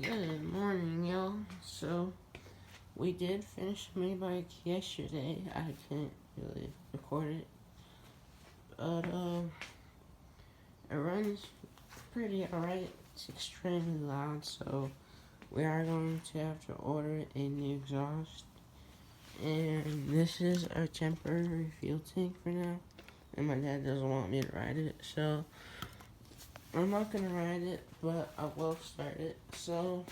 Good morning, y'all. So, we did finish my bike yesterday. I couldn't really record it, but it runs pretty alright. It's extremely loud, so we are going to have to order a new exhaust. And this is our temporary fuel tank for now. And my dad doesn't want me to ride it, so I'm not gonna ride it, but I will start it. So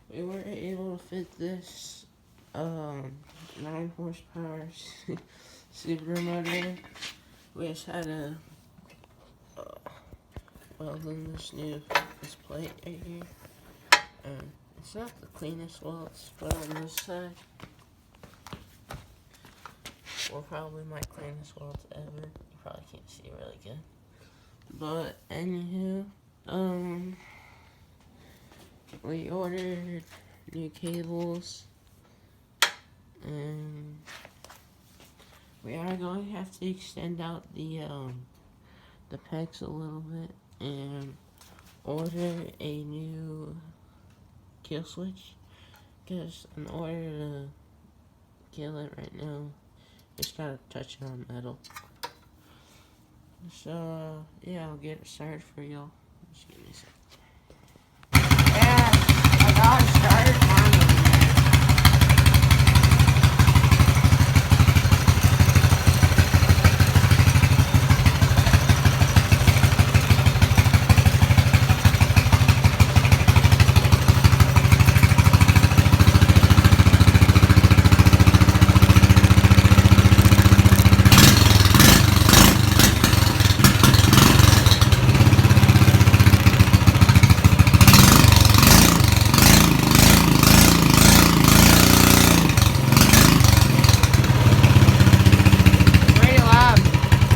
we were able to fit this 9 horsepower super motor. We just had to weld in this plate right here. It's not the cleanest welds, but on this side, or probably my cleanest welds ever. You probably can't see really good. But anywho, we ordered new cables, and we are going to have to extend out the pegs a little bit and order a new kill switch, because in order to kill it right now, just gotta touch it on metal. So yeah, I'll get it started for y'all. Just give me a second.